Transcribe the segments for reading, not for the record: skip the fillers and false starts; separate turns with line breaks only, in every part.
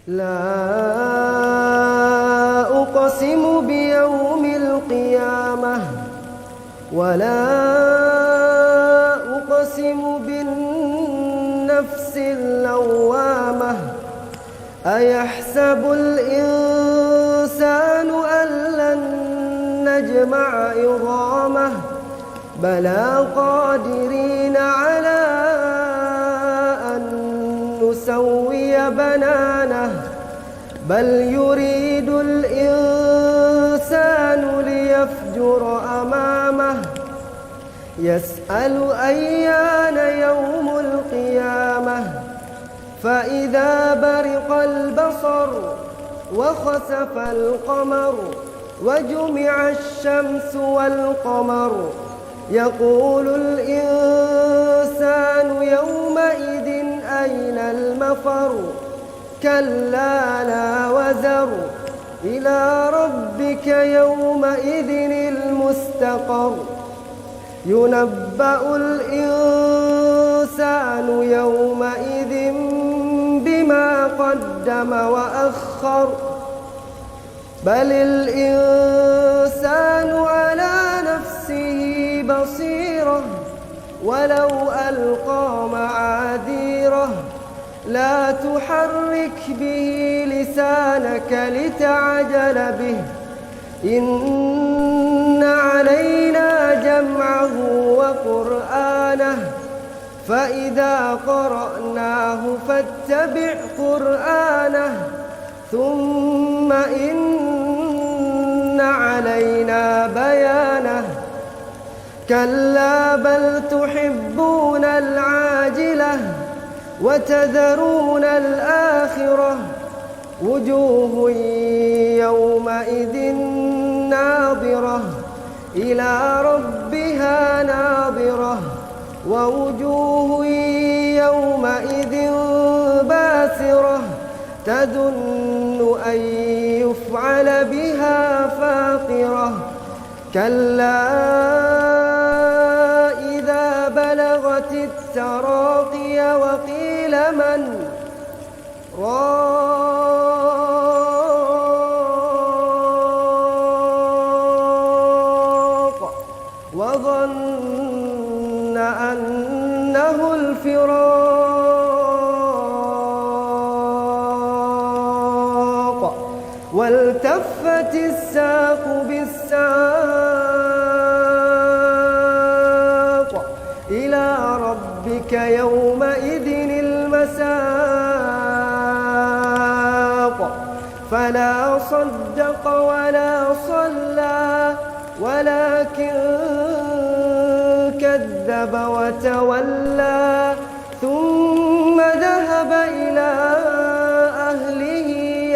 لا أقسم بيوم القيامة ولا أقسم بالنفس اللوامة. أيحسب الإنسان أن لن نجمع عظامه بلى قادرين على أن نسوي بنانه بل يريد الإنسان ليفجر أمامه يسأل أيان يوم القيامة فإذا برق البصر وخسف القمر وجمع الشمس والقمر يقول الإنسان يومئذ أين المفر كلا لا وزر إلى ربك يومئذ المستقر ينبأ الإنسان يومئذ بما قدم وأخر بل الإنسان على نفسه بصيرة ولو ألقى معاذيره لا تحرك به لسانك لتعجل به إن علينا جمعه وقرآنه فإذا قرأناه فاتبع قرآنه ثم إن علينا بيانه كلا بل تحبون العاجلة وتذرون الآخرة وجوه يومئذ ناظرة إلى ربها ناظرة ووجوه يومئذ باسرة تظن أن يفعل بها فاقرة كلا إذا بلغت التراقي وقيل من راق وظن أنه الفراق والتفت الساق بالساق إلى ربك يومئذ المساق فلا صدق ولا صلى ولكن كذب وتولى ثم ذهب إلى أهله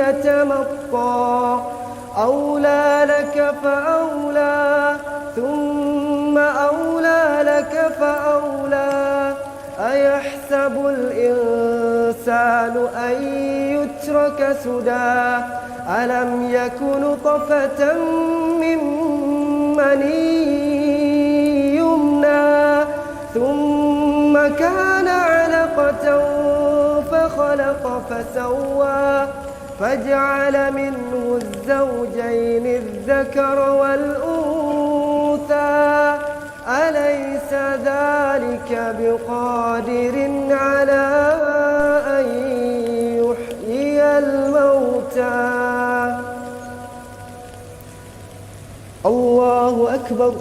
يتمطى أولى لك فأولى ثم أولى لك فأولى أيحسب الإنسان أن يترك سدى ألم يك نطفة من مني يمنى ثم كان علقة فخلق فسوى فجعل منه الزوجين الذكر والأنثى أليس ذلك بقادر على أن يحيي الموتى الله أكبر.